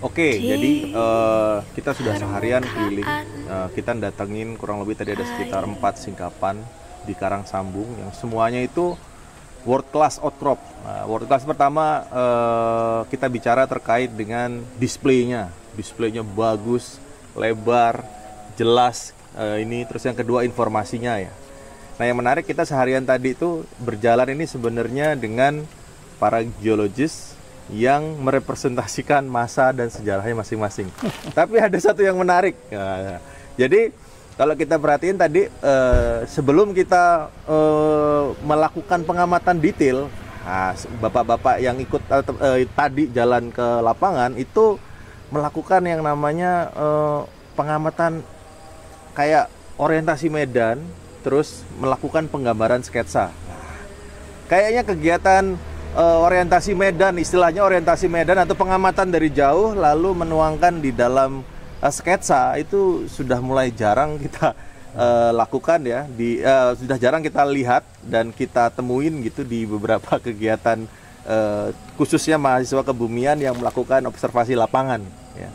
Oke, jadi kita sudah seharian keliling. Kita datengin kurang lebih tadi ada sekitar 4 singkapan di Karang Sambung yang semuanya itu world class outcrop. World class pertama kita bicara terkait dengan displaynya. Displaynya bagus, lebar, jelas. Ini terus yang kedua informasinya ya. Nah yang menarik kita seharian tadi itu berjalan ini sebenarnya dengan para geologis yang merepresentasikan masa dan sejarahnya masing-masing. Tapi ada satu yang menarik. Jadi kalau kita perhatiin tadi sebelum kita melakukan pengamatan detail, bapak-bapak yang ikut tadi jalan ke lapangan itu melakukan yang namanya pengamatan kayak orientasi medan, terus melakukan penggambaran sketsa. Kayaknya kegiatan orientasi medan, istilahnya orientasi medan atau pengamatan dari jauh lalu menuangkan di dalam sketsa itu sudah mulai jarang kita lakukan ya, sudah jarang kita lihat dan kita temuin gitu di beberapa kegiatan khususnya mahasiswa kebumian yang melakukan observasi lapangan ya.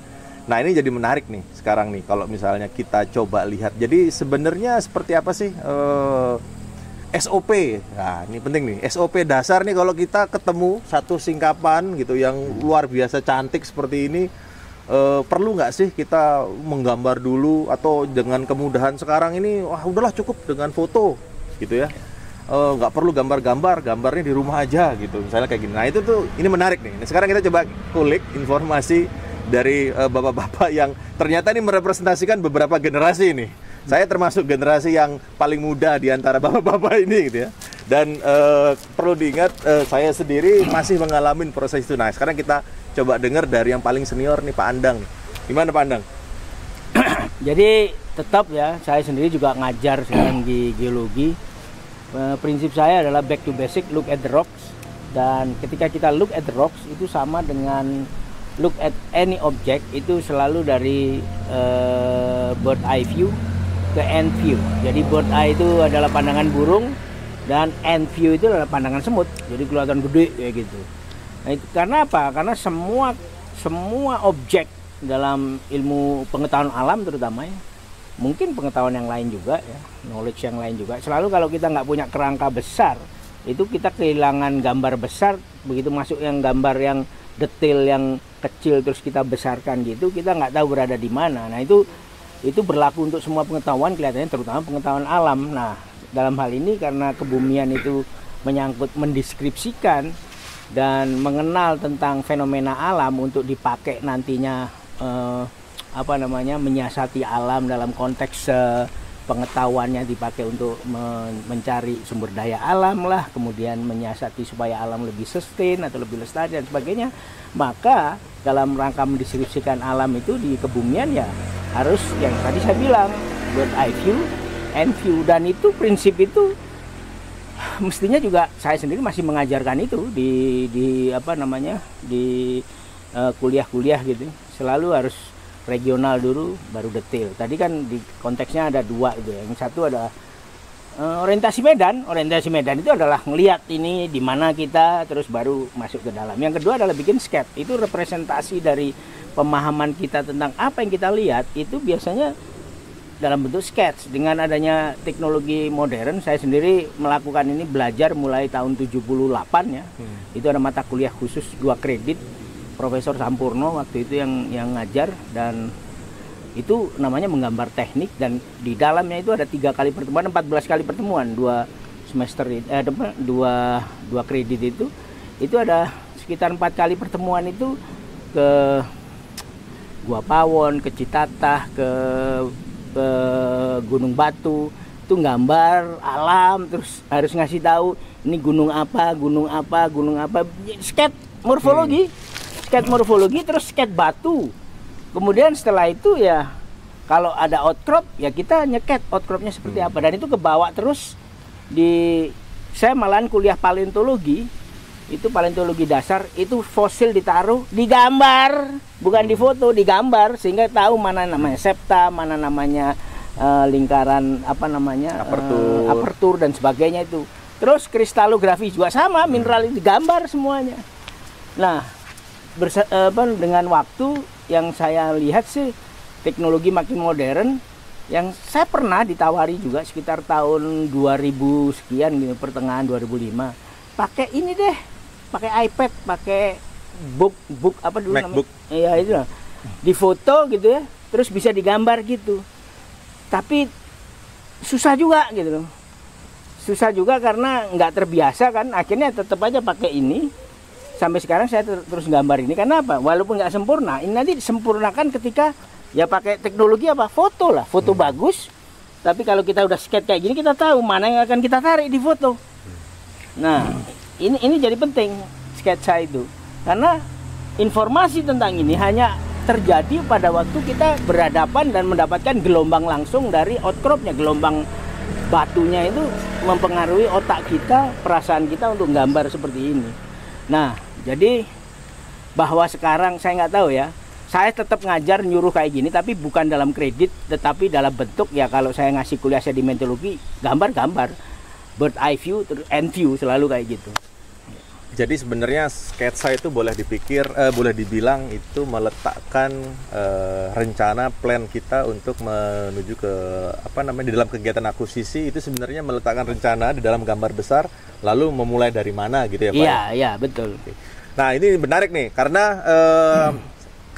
Nah ini jadi menarik nih sekarang nih kalau misalnya kita coba lihat. Jadi sebenarnya seperti apa sih SOP, nah ini penting nih, SOP dasar nih kalau kita ketemu satu singkapan gitu yang luar biasa cantik seperti ini, perlu nggak sih kita menggambar dulu atau dengan kemudahan sekarang ini, wah udahlah cukup dengan foto gitu ya, nggak perlu gambar-gambar, gambarnya di rumah aja gitu, misalnya kayak gini. Nah itu tuh, ini menarik nih. Nah, sekarang kita coba kulik informasi dari bapak-bapak yang ternyata ini merepresentasikan beberapa generasi nih. Saya termasuk generasi yang paling muda di antara bapak-bapak ini gitu ya. Dan perlu diingat saya sendiri masih mengalami proses itu. Nah sekarang kita coba dengar dari yang paling senior nih Pak Andang. Gimana Pak Andang? Jadi tetap ya, saya sendiri juga ngajar sekarang di geologi. Prinsip saya adalah back to basic, look at the rocks. Dan ketika kita look at the rocks itu sama dengan look at any object, itu selalu dari bird eye view ke end view. Jadi bird eye itu adalah pandangan burung dan end view itu adalah pandangan semut. Jadi kelihatan gede kayak gitu. Nah, itu karena apa? Karena semua objek dalam ilmu pengetahuan alam terutama ya, mungkin pengetahuan yang lain juga ya, knowledge yang lain juga. Selalu kalau kita nggak punya kerangka besar, itu kita kehilangan gambar besar. Begitu masuk yang gambar yang detail yang kecil terus kita besarkan gitu, kita nggak tahu berada di mana. Nah itu berlaku untuk semua pengetahuan kelihatannya, terutama pengetahuan alam. Nah dalam hal ini karena kebumian itu menyangkut mendeskripsikan dan mengenal tentang fenomena alam untuk dipakai nantinya menyiasati alam dalam konteks pengetahuannya dipakai untuk mencari sumber daya alam lah, kemudian menyiasati supaya alam lebih sustain atau lebih lestari dan sebagainya. Maka dalam rangka mendeskripsikan alam itu di kebumian ya harus yang tadi saya bilang bird eye view, end view, dan itu prinsip itu mestinya juga saya sendiri masih mengajarkan itu di kuliah-kuliah gitu. Selalu harus regional dulu baru detail. Tadi kan di konteksnya ada dua gitu ya. Yang satu adalah orientasi medan. Orientasi medan itu adalah ngelihat ini di mana kita terus baru masuk ke dalam. Yang kedua adalah bikin sketch. Itu representasi dari pemahaman kita tentang apa yang kita lihat itu biasanya dalam bentuk sketch. Dengan adanya teknologi modern, saya sendiri melakukan ini belajar mulai tahun 78 ya. Itu ada mata kuliah khusus 2 kredit. Profesor Sampurno waktu itu yang ngajar, dan itu namanya menggambar teknik, dan di dalamnya itu ada 3 kali pertemuan, 14 kali pertemuan, 2 semester dua kredit itu ada sekitar 4 kali pertemuan itu ke Gua Pawon, ke Citatah, ke Gunung Batu, itu gambar alam, terus harus ngasih tahu ini gunung apa, sketch morfologi. Sketch morfologi, terus sketch batu. Kemudian setelah itu ya kalau ada outcrop ya kita nyeket outcropnya seperti apa, dan itu kebawa terus saya malahan kuliah paleontologi. Itu paleontologi dasar, itu fosil ditaruh digambar, bukan difoto, digambar, sehingga tahu mana namanya septa, mana namanya lingkaran apertur dan sebagainya itu. Terus kristalografi juga sama, mineral itu digambar semuanya. Nah dengan waktu yang saya lihat sih teknologi makin modern. Yang saya pernah ditawari juga sekitar tahun 2000 sekian gitu, pertengahan 2005. Pakai ini deh, pakai iPad, pakai book apa dulu MacBook. namanya? Iya itu lah. Di foto gitu ya, terus bisa digambar gitu. Tapi susah juga gitu loh. Susah juga karena nggak terbiasa kan. Akhirnya tetap aja pakai ini. Sampai sekarang saya terus gambar ini. Karena apa? Walaupun nggak sempurna, ini nanti disempurnakan ketika ya pakai teknologi apa? Foto lah, foto bagus. Tapi kalau kita udah skate kayak gini, kita tahu mana yang akan kita tarik di foto. Nah, ini jadi penting sketsa itu. Karena informasi tentang ini hanya terjadi pada waktu kita berhadapan dan mendapatkan gelombang langsung dari outcropnya. Gelombang batunya itu mempengaruhi otak kita, perasaan kita untuk gambar seperti ini. Nah, jadi bahwa sekarang saya nggak tahu ya, saya tetap ngajar nyuruh kayak gini, tapi bukan dalam kredit, tetapi dalam bentuk ya kalau saya ngasih kuliah sedimentologi, gambar-gambar, bird eye view, end view, selalu kayak gitu. Jadi sebenarnya sketsa itu boleh dibilang itu meletakkan rencana plan kita untuk menuju ke di dalam kegiatan akuisisi itu sebenarnya meletakkan rencana di dalam gambar besar, lalu memulai dari mana gitu ya Pak? Iya, betul. Nah ini menarik nih karena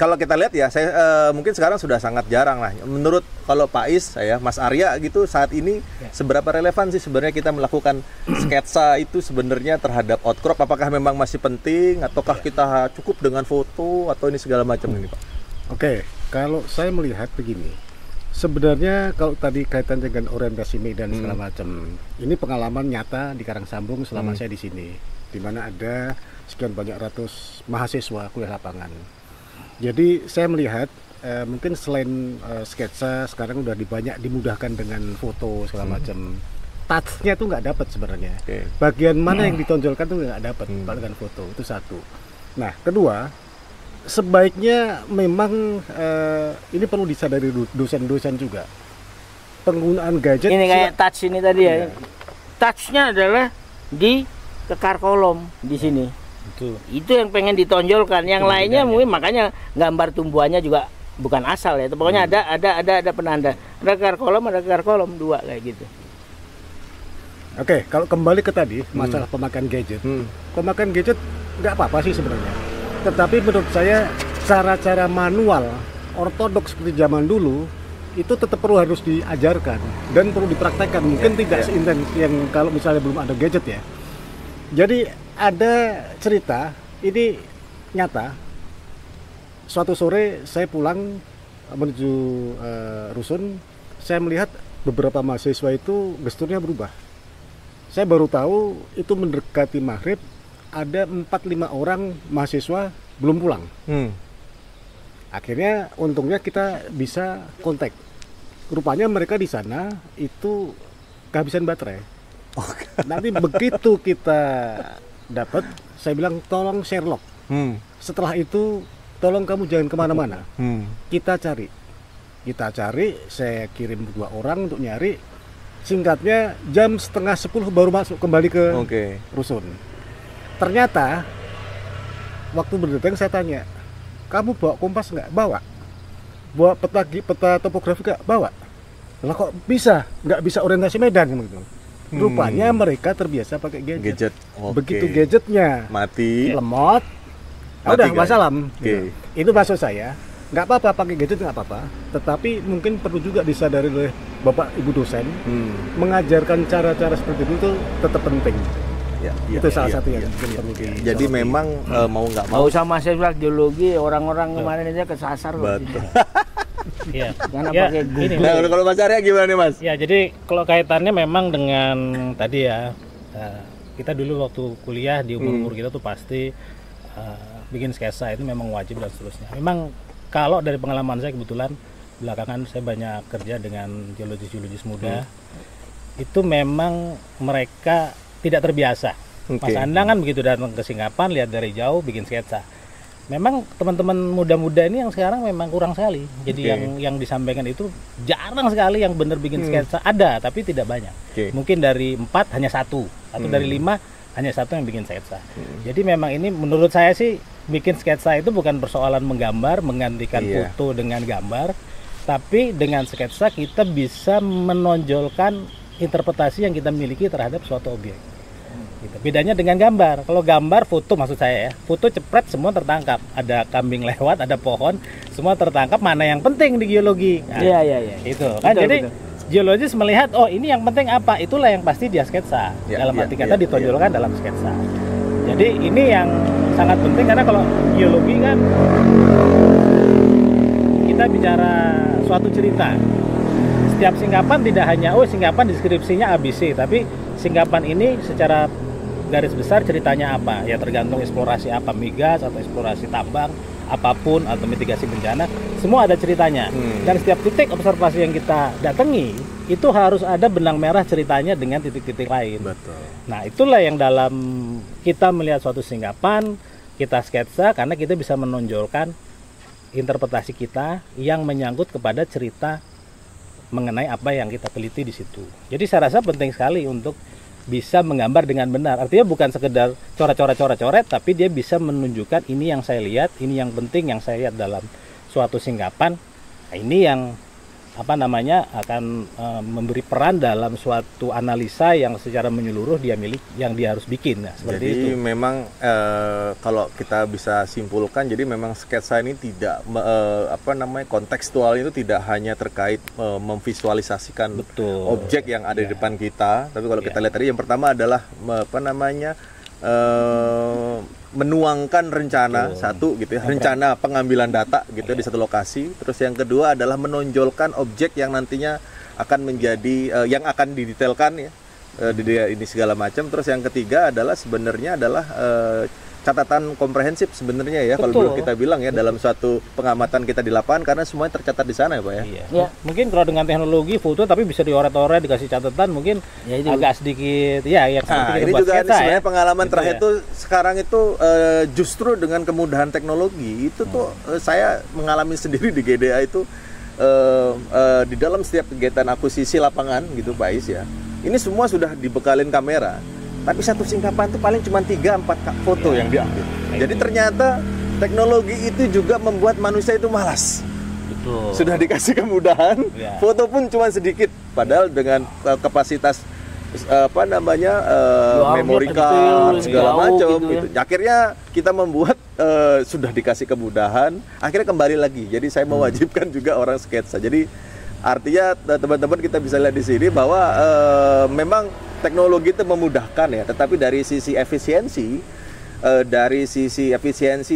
kalau kita lihat ya, saya mungkin sekarang sudah sangat jarang lah. Menurut kalau Pak Is, Mas Arya gitu saat ini seberapa relevan sih sebenarnya kita melakukan sketsa itu sebenarnya terhadap outcrop? Apakah memang masih penting ataukah kita cukup dengan foto atau ini segala macam ini Pak? Oke, kalau saya melihat begini, sebenarnya kalau tadi kaitan dengan orientasi medan segala macam, ini pengalaman nyata di Karangsambung selama saya di sini, di mana ada sekian banyak ratus mahasiswa kuliah lapangan. Jadi saya melihat mungkin selain sketsa sekarang udah dimudahkan dengan foto segala macam. Touch-nya tuh nggak dapat sebenarnya. Bagian mana yang ditonjolkan tuh nggak dapat dengan foto, itu satu. Nah kedua, sebaiknya memang ini perlu disadari dosen-dosen juga. Penggunaan gadget. Ini kayak touch ini tadi ya. Touch-nya adalah di kekar kolom di sini. Itu yang pengen ditonjolkan. Yang lainnya mungkin makanya gambar tumbuhannya juga bukan asal ya. Pokoknya ada penanda. Ada kekar kolom dua kayak gitu. Oke, kalau kembali ke tadi masalah pemakaian gadget. Pemakaian gadget nggak apa-apa sih sebenarnya. Tetapi menurut saya cara-cara manual ortodoks seperti zaman dulu itu tetap harus diajarkan dan perlu dipraktekkan. Mungkin tidak seintens yang kalau misalnya belum ada gadget ya. Jadi ada cerita, ini nyata. Suatu sore saya pulang menuju rusun, saya melihat beberapa mahasiswa itu gesturnya berubah. Saya baru tahu itu mendekati maghrib, ada 4-5 orang mahasiswa belum pulang. Akhirnya untungnya kita bisa kontak. Rupanya mereka di sana itu kehabisan baterai. Nanti begitu kita dapat, saya bilang tolong Sherlock. Setelah itu tolong kamu jangan kemana-mana. Kita cari, saya kirim 2 orang untuk nyari. Singkatnya jam 9:30 baru masuk kembali ke rusun. Ternyata waktu berdatang saya tanya, kamu bawa kompas nggak? Bawa. Bawa peta topografi nggak? Bawa. Lah kok bisa? Nggak bisa orientasi medan gitu. Rupanya mereka terbiasa pakai gadget. Begitu gadgetnya mati, lemot, udah wassalam. Itu maksud saya. Nggak apa-apa pakai gadget, nggak apa-apa. Tetapi mungkin perlu juga disadari oleh Bapak Ibu dosen, mengajarkan cara-cara seperti itu tetap penting. Itu salah satu yang perlu di. Jadi memang mau nggak mau. Nggak usah mahasiswa geologi, orang-orang kemarin aja kesasar. Betul. Karena pakai Google. Nah, kalau Mas Arya gimana nih Mas? Ya, jadi kalau kaitannya memang dengan tadi ya, kita dulu waktu kuliah di umur kita tuh pasti bikin sketsa itu memang wajib dan seterusnya. Memang kalau dari pengalaman saya kebetulan belakangan saya banyak kerja dengan geologis muda, itu memang mereka tidak terbiasa. Mas Andang kan begitu datang ke Singkapan, lihat dari jauh bikin sketsa. Memang teman-teman muda-muda ini yang sekarang memang kurang sekali. Jadi yang disampaikan itu jarang sekali yang benar bikin sketsa. Ada, tapi tidak banyak. Mungkin dari 4 hanya 1, atau dari 5 hanya satu yang bikin sketsa. Jadi memang ini menurut saya sih bikin sketsa itu bukan persoalan menggambar, menggantikan foto dengan gambar, tapi dengan sketsa kita bisa menonjolkan interpretasi yang kita miliki terhadap suatu objek. Gitu. Bedanya dengan gambar. Kalau gambar foto maksud saya ya, foto cepret semua tertangkap. Ada kambing lewat, ada pohon, semua tertangkap. Mana yang penting di geologi? Iya. Itu kan. Jadi geologis melihat oh ini yang penting apa? Itulah yang pasti dia sketsa. Dalam arti kata ditonjolkan dalam sketsa. Jadi ini yang sangat penting karena kalau geologi kan kita bicara suatu cerita. Setiap singkapan tidak hanya singkapan deskripsinya ABC, tapi singkapan ini secara garis besar ceritanya apa? Ya tergantung eksplorasi apa, migas atau eksplorasi tambang, apapun atau mitigasi bencana, semua ada ceritanya. Dan setiap titik observasi yang kita datangi itu harus ada benang merah ceritanya dengan titik-titik lain. Betul. Nah, itulah yang dalam kita melihat suatu singkapan, kita sketsa karena kita bisa menonjolkan interpretasi kita yang menyangkut kepada cerita mengenai apa yang kita teliti di situ. Jadi saya rasa penting sekali untuk bisa menggambar dengan benar. Artinya bukan sekedar coret-coret, tapi dia bisa menunjukkan ini yang saya lihat, ini yang penting yang saya lihat dalam suatu singkapan. Nah, ini yang akan memberi peran dalam suatu analisa yang secara menyeluruh dia yang dia harus bikin. Nah, seperti jadi itu. memang kalau kita bisa simpulkan, jadi memang sketsa ini tidak kontekstual itu tidak hanya terkait memvisualisasikan objek yang ada di depan kita, tapi kalau kita lihat tadi yang pertama adalah menuangkan rencana satu gitu ya, rencana pengambilan data gitu di satu lokasi. Terus yang kedua adalah menonjolkan objek yang nantinya akan menjadi yang akan didetailkan ya ini segala macam. Terus yang ketiga adalah sebenarnya adalah catatan komprehensif sebenarnya ya kalau dulu kita bilang ya dalam suatu pengamatan kita di lapangan karena semuanya tercatat di sana ya Pak ya. Iya. Mungkin kalau dengan teknologi foto tapi bisa dioret-oret dikasih catatan mungkin agak sedikit yang seperti ini juga sebenarnya pengalaman terakhir tuh sekarang itu justru dengan kemudahan teknologi itu tuh saya mengalami sendiri di GDA itu di dalam setiap kegiatan akuisisi lapangan gitu Pak Is ya. Ini semua sudah dibekalin kamera. Tapi satu singkapan itu paling cuma 3-4 foto yang diambil. Jadi ternyata teknologi itu juga membuat manusia itu malas. Betul. Sudah dikasih kemudahan, foto pun cuma sedikit. Padahal dengan kapasitas memory card segala macam gitu. Akhirnya kita membuat sudah dikasih kemudahan, akhirnya kembali lagi. Jadi saya mewajibkan juga orang sketsa. Jadi artinya teman-teman kita bisa lihat di sini bahwa memang teknologi itu memudahkan ya, tetapi dari sisi efisiensi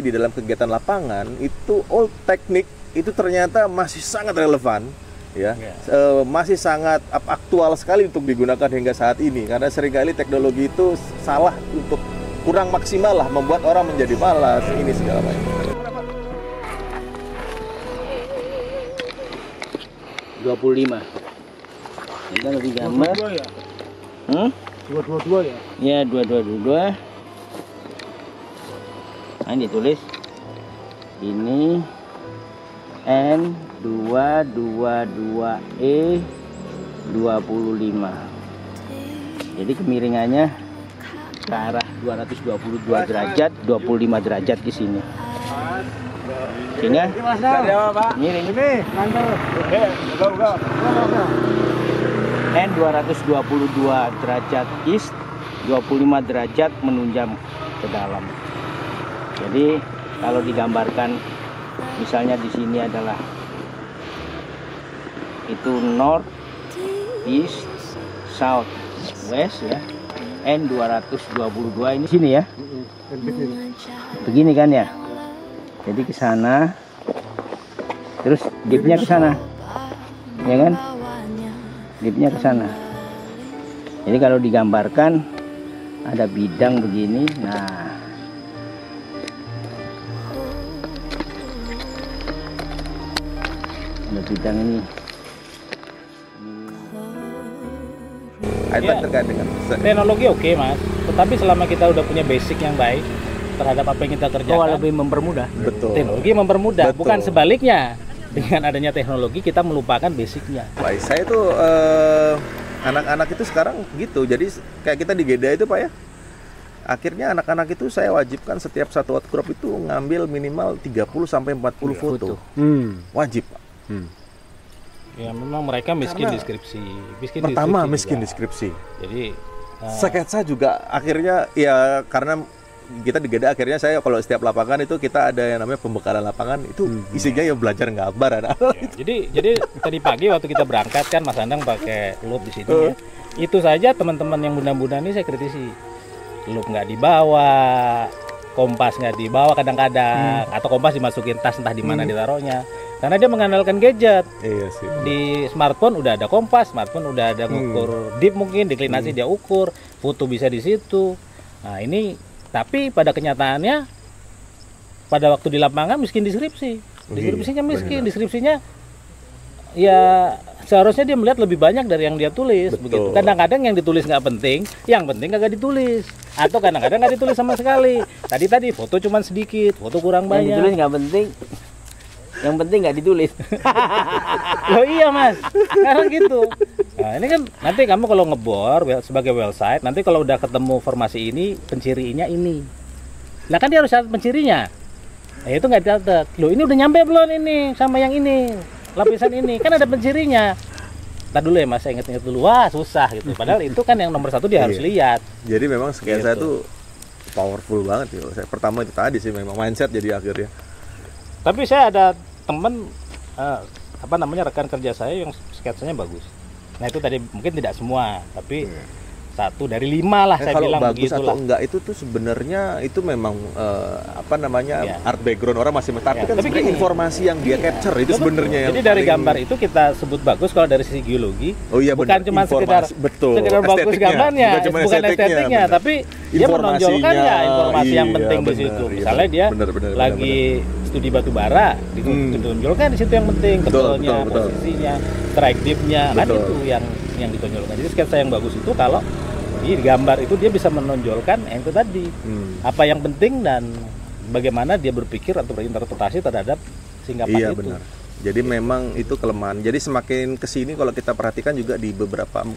di dalam kegiatan lapangan itu old teknik itu ternyata masih sangat relevan ya, masih sangat aktual sekali untuk digunakan hingga saat ini karena seringkali teknologi itu salah untuk kurang maksimal lah, membuat orang menjadi malas ini segala macam. 25. Kita lebih gambar. Ya? 222 ya? Ya, 2222. Nah, ini ditulis. Ini N222E 25. Jadi kemiringannya ke arah 222 derajat, 25 derajat di sini. Sehingga miring ini N222 derajat east, 25 derajat menunjam ke dalam. Jadi kalau digambarkan misalnya di sini adalah itu north, east, south, west ya. N222 ini sini ya. Begini kan ya. Jadi ke sana. Terus dipnya ke sana. Ya kan? Dipnya ke sana. Jadi kalau digambarkan ada bidang begini. Nah, ada bidang ini. Terkait dengan teknologi oke, Mas. Tetapi selama kita udah punya basic yang baik terhadap apa yang kita kerjakan, lebih mempermudah. Betul. Teknologi mempermudah, bukan sebaliknya. Dengan adanya teknologi kita melupakan basicnya. Baik, saya tuh anak-anak itu sekarang gitu. Jadi kayak kita di GDA itu Pak ya, Akhirnya anak-anak itu saya wajibkan setiap satu outcrop itu ngambil minimal 30 sampai 40 foto. Wajib, Pak. Ya memang mereka miskin Karena deskripsi. Pertama miskin juga. deskripsi. Jadi Sketsa juga akhirnya ya karena kita di Geda akhirnya saya kalau setiap lapangan itu kita ada yang namanya pembekalan lapangan itu isinya ya belajar gambar anak. ya, jadi tadi pagi waktu kita berangkat kan Mas Andang pakai loop di situ ya. Itu saja teman-teman yang bunda-bunda ini saya kritisi. Loop nggak dibawa, kompas nggak dibawa kadang-kadang, atau kompas dimasukin tas entah di mana ditaruhnya. Karena dia mengandalkan gadget. Iya sih. Di smartphone udah ada kompas, smartphone udah ada ngukur deep mungkin, deklinasi dia ukur, foto bisa di situ. Nah ini, tapi pada kenyataannya, pada waktu di lapangan miskin deskripsi. Deskripsinya miskin, deskripsinya ya seharusnya dia melihat lebih banyak dari yang dia tulis. Begitu. Kadang-kadang yang ditulis nggak penting, yang penting kagak ditulis. Atau kadang-kadang nggak ditulis sama sekali. Tadi foto cuma sedikit, foto kurang banyak. Yang ditulis nggak penting, yang penting nggak ditulis. Loh iya Mas, sekarang gitu. Nah ini kan nanti kamu kalau ngebor sebagai website, nanti kalau udah ketemu formasi ini, pencirinya ini. Nah kan dia harus catat pencirinya. Nah itu nggak dicatat. Loh ini udah nyampe belum ini sama yang ini, lapisan ini, kan ada pencirinya. Ntar dulu ya Mas, saya inget-inget dulu. Wah susah gitu. Padahal itu kan yang nomor satu dia harus lihat. Jadi memang sketsa Gitu. itu powerful banget ya. Saya pertama itu tadi sih memang mindset jadi akhirnya. Tapi saya ada temen rekan kerja saya yang sketsanya bagus. Nah itu tadi mungkin tidak semua, tapi 1 dari 5 lah saya Kalau bilang bagus begitulah. atau enggak itu tuh sebenarnya itu memang art background orang masih tapi Ya, kan tapi sebenarnya gini. informasi yang dia capture itu Betul. sebenarnya yang Jadi dari paling- gambar itu kita sebut bagus kalau dari sisi geologi. Oh iya, bukan benar. cuma sekedar Betul. sekedar bagus Estetiknya. gambarnya, Bukan cuma bukan estetiknya, estetiknya, benar. tapi dia menonjolkan ya informasi yang Iya, penting di benar, situ. iya, Misalnya dia benar, lagi studi batu bara, ditonjolkan di situ yang penting, Betul, ketelnya, betul, betul. posisinya, strike dip-nya, kan Betul. itu yang ditonjolkan. Jadi sketsa yang bagus itu kalau di gambar itu dia bisa menonjolkan yang itu tadi. Apa yang penting dan bagaimana dia berpikir atau berinterpretasi terhadap singkapan Iya itu. benar. Jadi memang itu kelemahan. Jadi semakin kesini kalau kita perhatikan juga di beberapa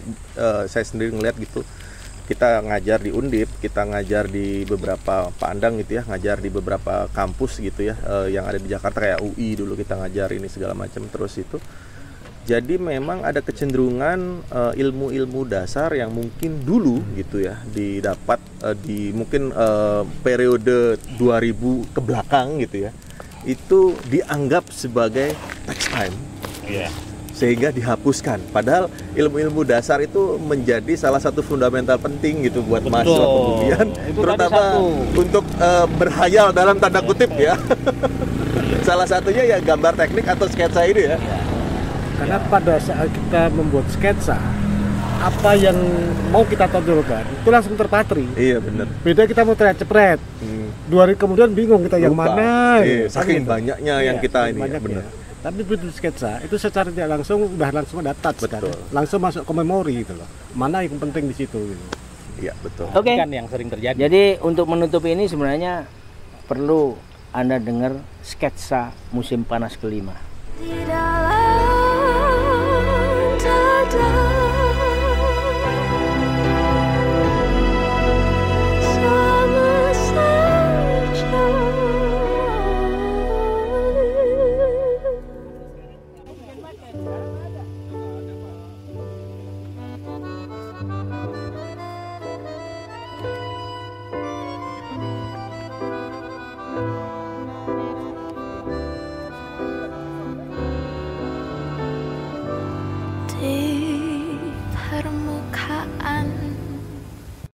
saya sendiri ngeliat gitu. Kita ngajar di Undip, kita ngajar di beberapa Pandang gitu ya, ngajar di beberapa kampus gitu ya, yang ada di Jakarta kayak UI dulu kita ngajar ini segala macam terus itu. Jadi memang ada kecenderungan ilmu-ilmu dasar yang mungkin dulu gitu ya didapat di mungkin periode 2000 ke belakang gitu ya. Itu dianggap sebagai text time. Iya. Sehingga dihapuskan. Padahal ilmu-ilmu dasar itu menjadi salah satu fundamental penting gitu buat mahasiswa kemudian, Itu terutama tadi satu. untuk berhayal dalam tanda kutip ya. Salah satunya ya gambar teknik atau sketsa ini ya. Karena pada saat kita membuat sketsa, apa yang mau kita tonjolkan itu langsung terpatri. Iya benar. Beda kita mau cepret. 2 hari kemudian bingung kita yang Lupa. mana. Iya, Kan saking gitu. banyaknya yang Iya, kita saking ini ya, banyaknya. benar. Tapi begitu sketsa itu secara tidak langsung udah langsung ada touch kan. Betul. Langsung masuk ke memori gitu loh. Mana yang penting di situ gitu. Iya betul. Oke. Kan yang sering terjadi. Jadi untuk menutup ini sebenarnya perlu Anda dengar sketsa musim panas kelima. Di dalam dada sama saja. Di permukaan